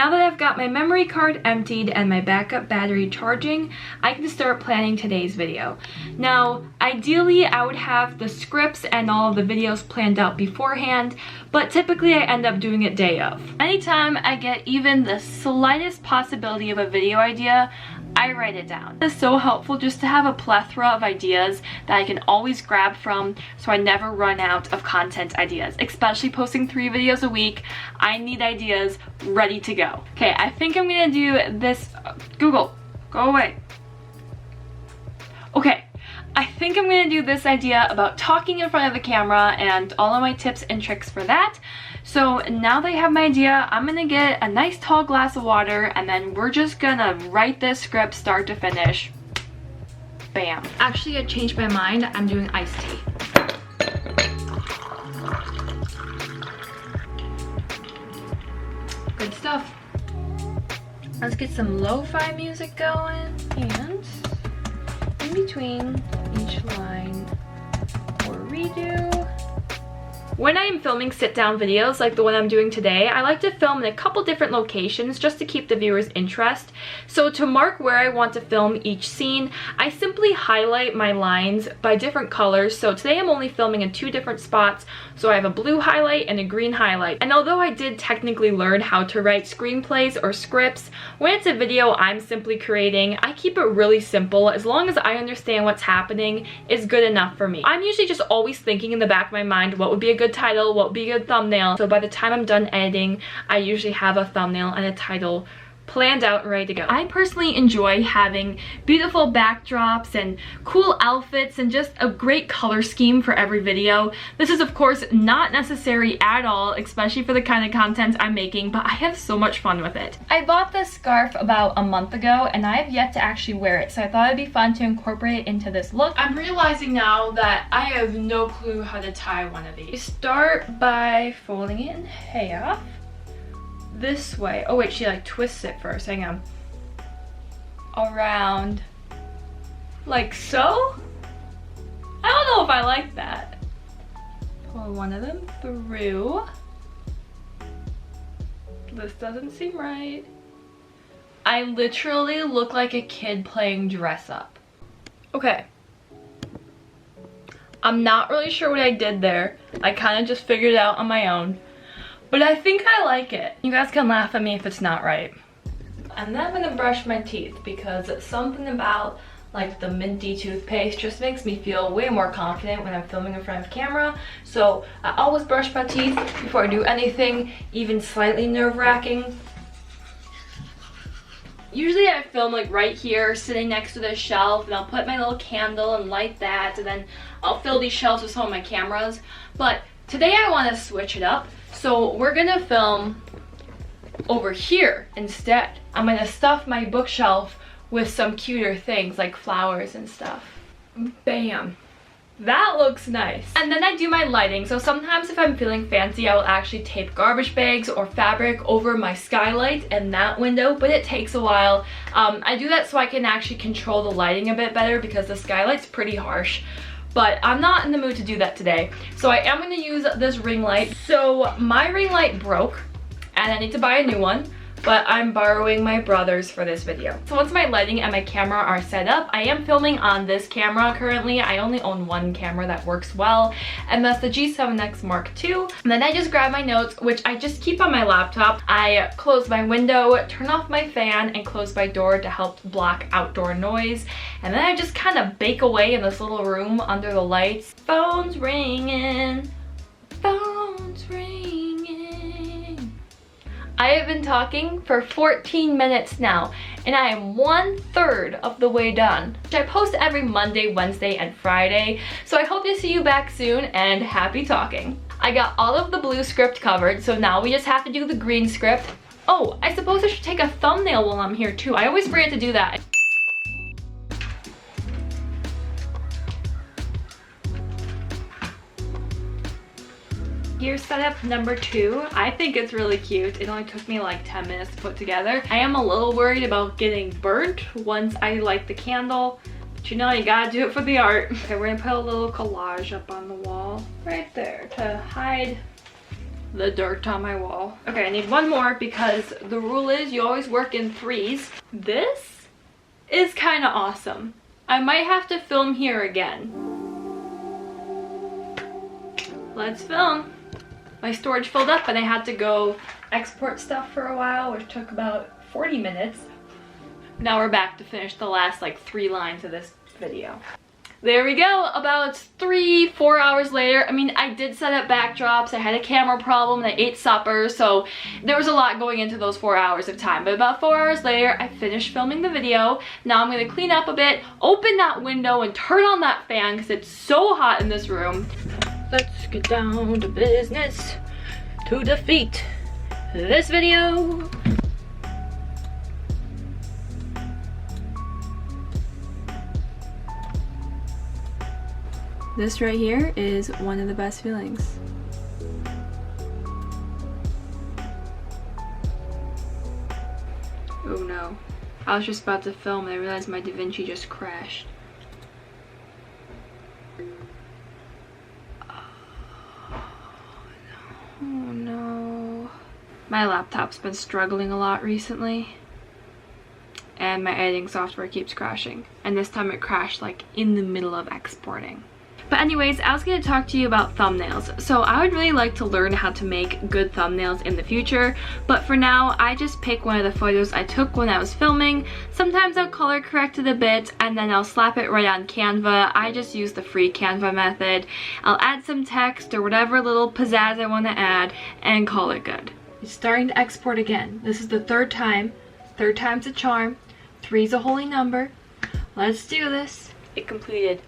Now that I've got my memory card emptied and my backup battery charging, I can start planning today's video. Now, ideally I would have the scripts and all of the videos planned out beforehand, but typically I end up doing it day of. Anytime I get even the slightest possibility of a video idea, I write it down. It's so helpful just to have a plethora of ideas that I can always grab from, so I never run out of content ideas. Especially posting 3 videos a week, I need ideas ready to go. Okay, I think I'm gonna do this. Google, go away. Okay, I think I'm gonna do this idea about talking in front of the camera and all of my tips and tricks for that. So now that I have my idea, I'm gonna get a nice tall glass of water and then we're just gonna write this script start to finish. Bam. Actually, I changed my mind. I'm doing iced tea. Good stuff. Let's get some lo-fi music going, and in between each line or redo. When I am filming sit-down videos like the one I'm doing today, I like to film in a couple different locations just to keep the viewer's interest. So to mark where I want to film each scene, I simply highlight my lines by different colors. So today I'm only filming in 2 different spots. So I have a blue highlight and a green highlight. And although I did technically learn how to write screenplays or scripts, when it's a video I'm simply creating, I keep it really simple. As long as I understand what's happening is good enough for me. I'm usually just always thinking in the back of my mind what would be a good title, what would be a good thumbnail. So by the time I'm done editing, I usually have a thumbnail and a title planned out and ready to go. I personally enjoy having beautiful backdrops and cool outfits and just a great color scheme for every video. This is of course not necessary at all, especially for the kind of content I'm making, but I have so much fun with it. I bought this scarf about a month ago and I have yet to actually wear it, so I thought it'd be fun to incorporate it into this look. I'm realizing now that I have no clue how to tie one of these. You start by folding it in half. This way. Oh wait, she like twists it first. Hang on. Around. Like so? I don't know if I like that. Pull one of them through. This doesn't seem right. I literally look like a kid playing dress up. Okay. I'm not really sure what I did there. I kind of just figured it out on my own. But I think I like it. You guys can laugh at me if it's not right. And then I'm gonna brush my teeth because something about like the minty toothpaste just makes me feel way more confident when I'm filming in front of camera. So I always brush my teeth before I do anything, even slightly nerve-wracking. Usually I film like right here, sitting next to the shelf, and I'll put my little candle and light that, and then I'll fill these shelves with some of my cameras. But today I want to switch it up. So we're gonna film over here instead. I'm gonna stuff my bookshelf with some cuter things like flowers and stuff. Bam. That looks nice. And then I do my lighting. So sometimes if I'm feeling fancy, I will actually tape garbage bags or fabric over my skylight in that window, but it takes a while. I do that so I can actually control the lighting a bit better because the skylight's pretty harsh. But I'm not in the mood to do that today. So I am going to use this ring light. So my ring light broke and I need to buy a new one, but I'm borrowing my brother's for this video. So once my lighting and my camera are set up, I am filming on this camera currently. I only own one camera that works well, and that's the G7X Mark II. And then I just grab my notes, which I just keep on my laptop. I close my window, turn off my fan, and close my door to help block outdoor noise. And then I just kind of bake away in this little room under the lights. Phone's ringing, phone's ringing. I have been talking for 14 minutes now, and I am 1/3 of the way done. I post every Monday, Wednesday, and Friday, so I hope to see you back soon, and happy talking. I got all of the blue script covered, so now we just have to do the green script. Oh, I suppose I should take a thumbnail while I'm here too. I always forget to do that. Gear setup number 2. I think it's really cute. It only took me like 10 minutes to put together. I am a little worried about getting burnt once I light the candle, but you know, you gotta do it for the art. Okay, we're gonna put a little collage up on the wall right there to hide the dirt on my wall. Okay, I need one more because the rule is you always work in threes. This is kind of awesome. I might have to film here again. Let's film. My storage filled up and I had to go export stuff for a while, which took about 40 minutes. Now we're back to finish the last like 3 lines of this video. There we go, about 3-4 hours later. I mean, I did set up backdrops, I had a camera problem, and I ate supper, so there was a lot going into those 4 hours of time. But about 4 hours later, I finished filming the video. Now I'm gonna clean up a bit, open that window, and turn on that fan because it's so hot in this room. Let's get down to business to defeat this video. This right here is one of the best feelings. Oh no. I was just about to film and I realized my DaVinci just crashed. Oh no. My laptop's been struggling a lot recently. And my editing software keeps crashing. And this time it crashed like in the middle of exporting. But anyways, I was going to talk to you about thumbnails. So I would really like to learn how to make good thumbnails in the future, but for now I just pick one of the photos I took when I was filming. Sometimes I'll color correct it a bit and then I'll slap it right on Canva. I just use the free Canva method. I'll add some text or whatever little pizzazz I want to add and call it good. It's starting to export again. This is the 3rd time. 3rd time's a charm. 3's a holy number. Let's do this. It completed.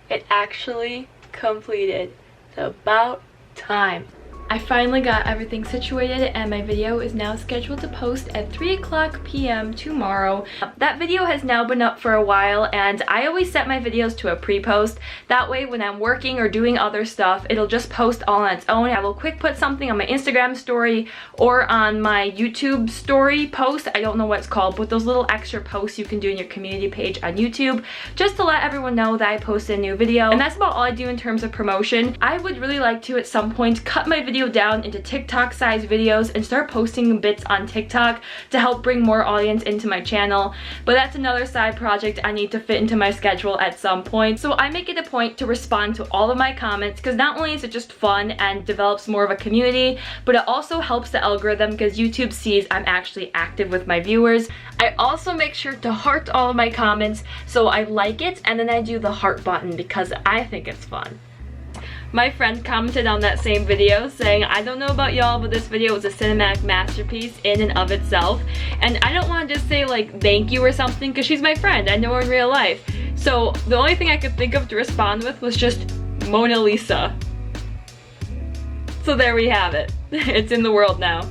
It actually completed. It's about time. I finally got everything situated and my video is now scheduled to post at 3:00 p.m. tomorrow. That video has now been up for a while and I always set my videos to a pre-post. That way when I'm working or doing other stuff, it'll just post all on its own. I will quick put something on my Instagram story or on my YouTube story post. I don't know what it's called, but those little extra posts you can do in your community page on YouTube just to let everyone know that I posted a new video. And that's about all I do in terms of promotion. I would really like to at some point cut my video down into TikTok sized videos and start posting bits on TikTok to help bring more audience into my channel, but that's another side project I need to fit into my schedule at some point. So I make it a point to respond to all of my comments because not only is it just fun and develops more of a community, but it also helps the algorithm because YouTube sees I'm actually active with my viewers. I also make sure to heart all of my comments, so I like it and then I do the heart button because I think it's fun. My friend commented on that same video saying, I don't know about y'all, but this video was a cinematic masterpiece in and of itself. And I don't want to just say like thank you or something because she's my friend. I know her in real life. So the only thing I could think of to respond with was just Mona Lisa. So there we have it. It's in the world now.